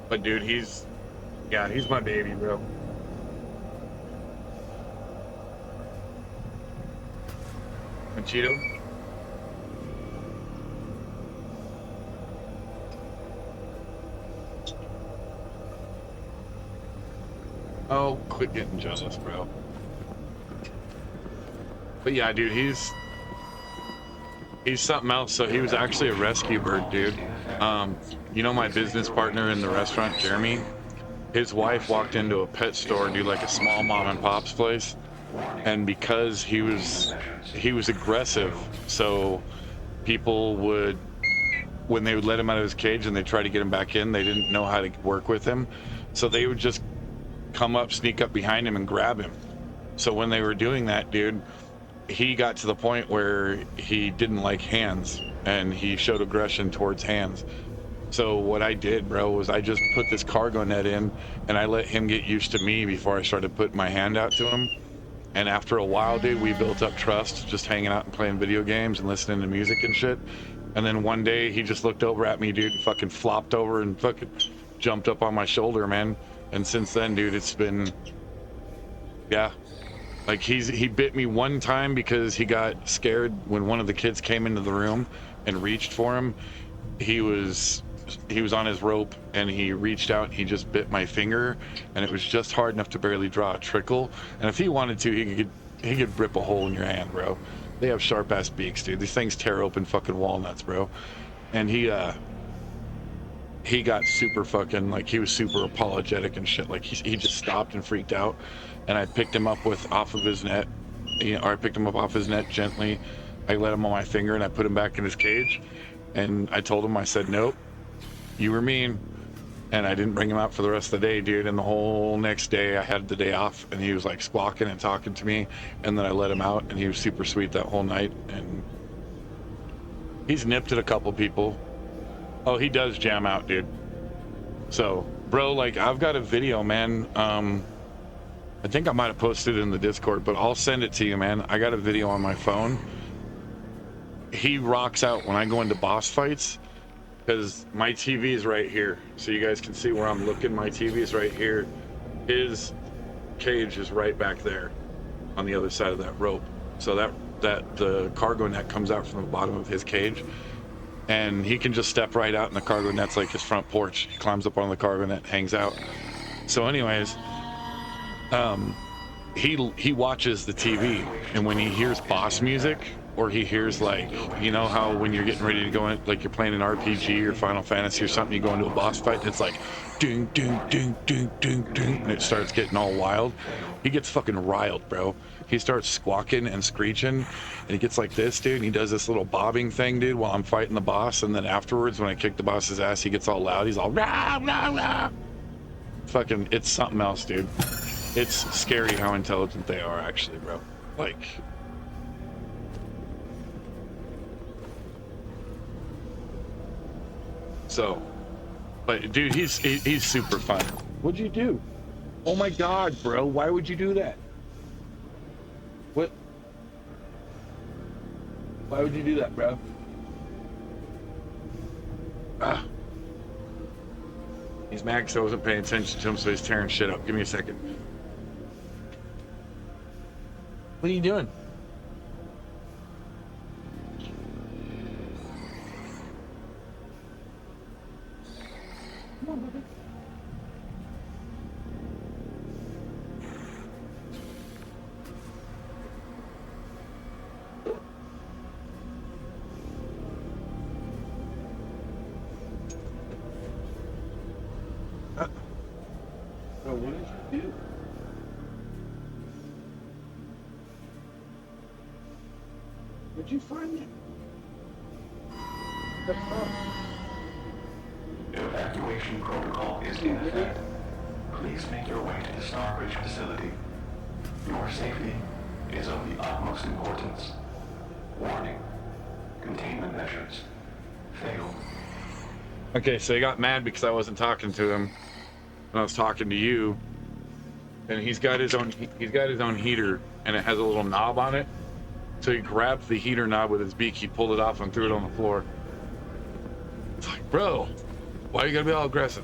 But dude, yeah, he's my baby, bro. Cheeto. Oh, quit getting jealous, bro. But yeah, dude, he's something else. So he was actually a rescue bird, dude. You know my business partner in the restaurant, Jeremy? His wife walked into a pet store, dude, like a small mom and pop's place, and because he was aggressive, so people would, when they would let him out of his cage and they try to get him back in, they didn't know how to work with him, so they would just come up, sneak up behind him and grab him. So when they were doing that, dude, he got to the point where he didn't like hands and he showed aggression towards hands. So what I did, bro, was I just put this cargo net in and I let him get used to me before I started putting my hand out to him. And after a while, dude, we built up trust just hanging out and playing video games and listening to music and shit. And then one day he just looked over at me, dude, and fucking flopped over and fucking jumped up on my shoulder, man. And since then, dude, it's been, yeah. Like he bit me one time because he got scared when one of the kids came into the room and reached for him. He was on his rope and he reached out and he just bit my finger, and it was just hard enough to barely draw a trickle. And if he wanted to, he could rip a hole in your hand, bro. They have sharp ass beaks, dude. These things tear open fucking walnuts, bro. And he got super fucking, like, he was super apologetic and shit. Like he just stopped and freaked out, and I picked him up off of his net, or I picked him up off his net gently. I let him on my finger and I put him back in his cage, and I told him, I said, nope, you were mean. And I didn't bring him out for the rest of the day, dude. And the whole next day I had the day off, and he was like squawking and talking to me, and then I let him out and he was super sweet that whole night. And he's nipped at a couple people. Oh, he does jam out, dude. So, bro, like, I've got a video, man. I think I might have posted it in the Discord, but I'll send it to you, man. I got a video on my phone. He rocks out when I go into boss fights, because my TV is right here, so you guys can see where I'm looking. My TV is right here. His cage is right back there on the other side of that rope. So that the cargo net comes out from the bottom of his cage, and he can just step right out, and the cargo net's like his front porch. He climbs up on the cargo net, hangs out. So anyways, he watches the TV, and when he hears boss music, or he hears, like, you know how when you're getting ready to go in, like you're playing an RPG or Final Fantasy or something, you go into a boss fight and it's like ding ding ding ding ding ding, and it starts getting all wild. He gets fucking riled, bro. He starts squawking and screeching, and he gets like this, dude, and he does this little bobbing thing, dude, while I'm fighting the boss. And then afterwards, when I kick the boss's ass, he gets all loud. He's all rah rah rah. Fucking, it's something else, dude. It's scary how intelligent they are, actually, bro. Like, so, but dude, he's super fun. What'd you do? Oh my god, bro, why would you do that? What? Why would you do that, bro? Ah. He's mad because I wasn't paying attention to him, so he's tearing shit up. Give me a second. What are you doing? Come on, baby. So what did you do? Where'd you find it? The fuck? Evacuation protocol is in effect. Please make your way to the Starbridge facility. Your safety is of the utmost importance. Warning. Containment measures failed. Okay, so he got mad because I wasn't talking to him when I was talking to you. And he's got his own heater, and it has a little knob on it. So he grabbed the heater knob with his beak, he pulled it off and threw it on the floor. It's like, bro, why are you gonna be all aggressive?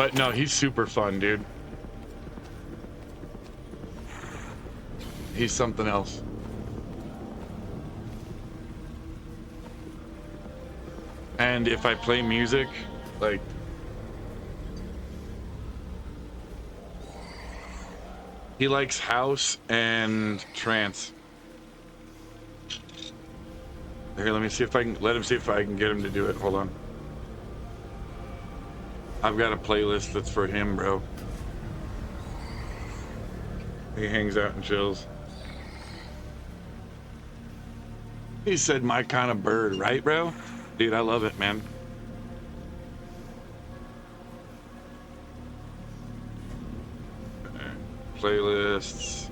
But no, he's super fun, dude. He's something else. And if I play music, like, he likes house and trance. Here, let me see if I can let him see if I can get him to do it. Hold on. I've got a playlist that's for him, bro. He hangs out and chills. He said, my kind of bird, right, bro? Dude, I love it, man. Playlists.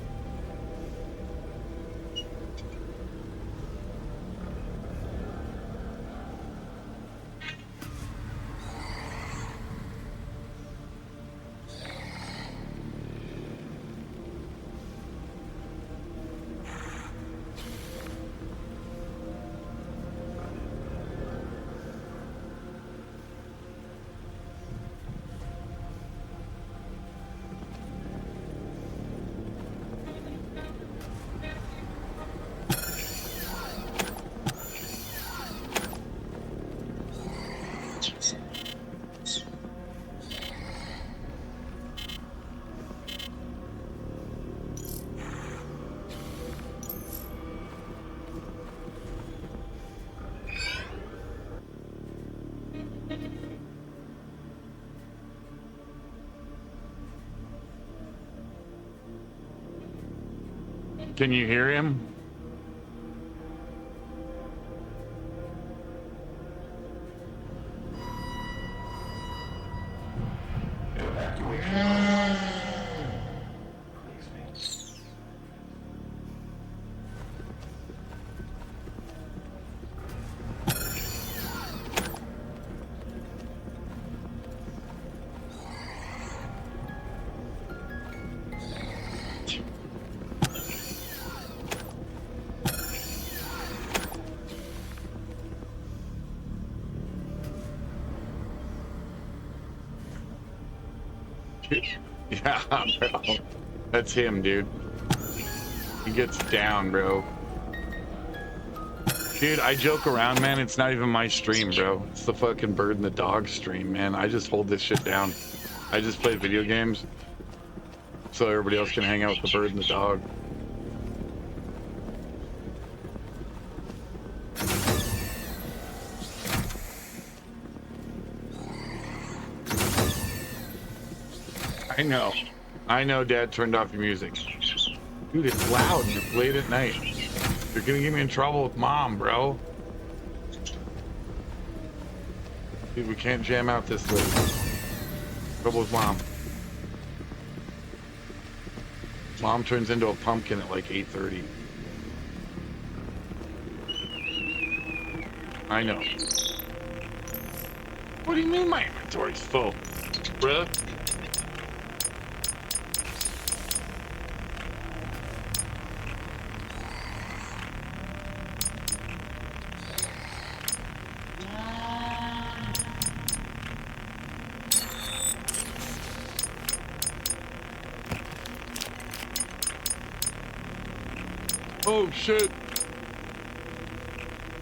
Can you hear him? Yeah, bro. That's him, dude. He gets down, bro. Dude, I joke around, man. It's not even my stream, bro. It's the fucking bird and the dog stream, man. I just hold this shit down. I just play video games so everybody else can hang out with the bird and the dog. I know. I know Dad turned off your music. Dude, it's loud and it's late at night. You're gonna get me in trouble with Mom, bro. Dude, we can't jam out this late. Trouble with Mom. Mom turns into a pumpkin at like 8:30. I know. What do you mean my inventory's full, bruh? Oh shit!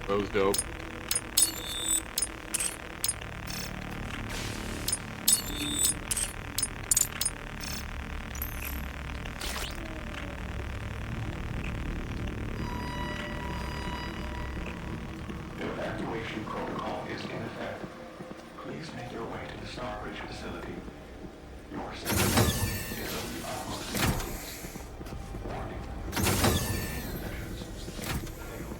That was dope. The evacuation protocol is in effect. Please make your way to the Starbridge facility. Your safety is of the utmost importance. Warning. Measures failed.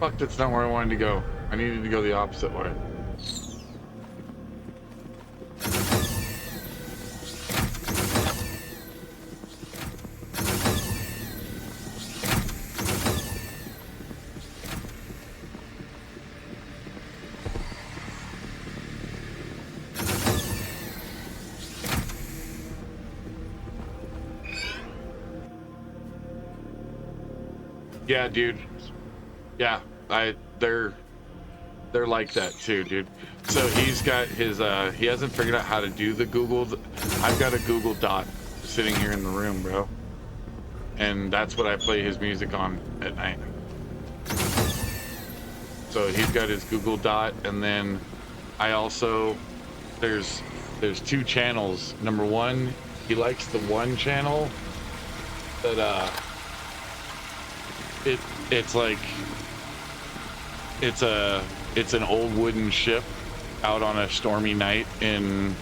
Fuck, that's not where I wanted to go. I needed to go the opposite way. Yeah, dude. Yeah, they're like that too, dude. So he's got his he hasn't figured out how to do the I've got a Google Dot sitting here in the room, bro. And that's what I play his music on at night. So he's got his Google Dot, and then I also there's two channels. Number one, he likes the one channel that it's like it's an old wooden ship out on a stormy night in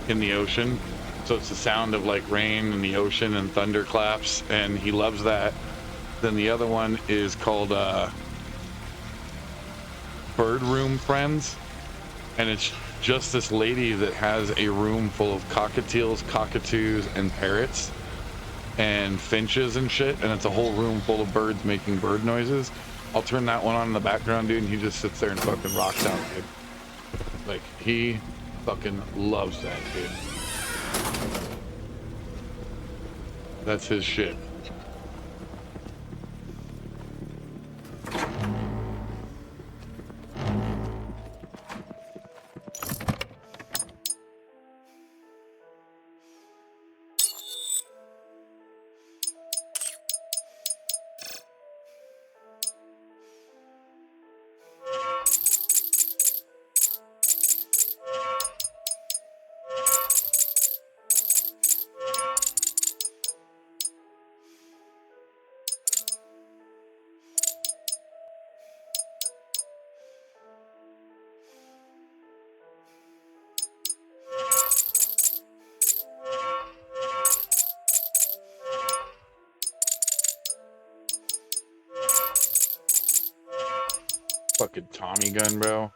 the ocean. So it's the sound of like rain in the ocean and thunderclaps, and he loves that. Then the other one is called Bird Room Friends, and it's just this lady that has a room full of cockatiels, cockatoos, and parrots and finches and shit, and it's a whole room full of birds making bird noises. I'll turn that one on in the background, dude, and he just sits there and fucking rocks out, dude. Like, he fucking loves that, dude. That's his shit. Fucking Tommy gun, bro.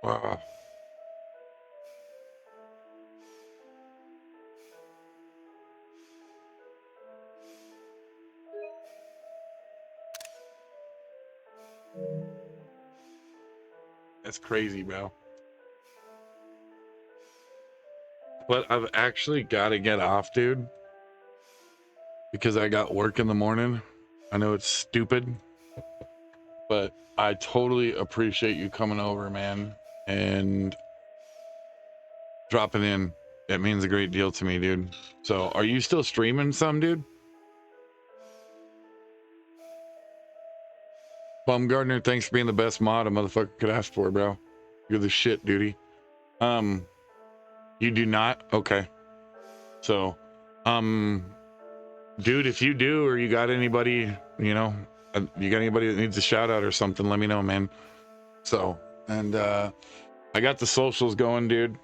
Wow. That's crazy, bro. But I've actually got to get off, dude, because I got work in the morning. I know it's stupid, but I totally appreciate you coming over, man, and dropping in. It means a great deal to me, dude. So, are you still streaming some, dude? Bumgardner, thanks for being the best mod a motherfucker could ask for, bro. You're the shit, duty. You do not? Okay. So, dude, if you do, or you got anybody, you know, you got anybody that needs a shout out or something, let me know, man. So, and I got the socials going, dude.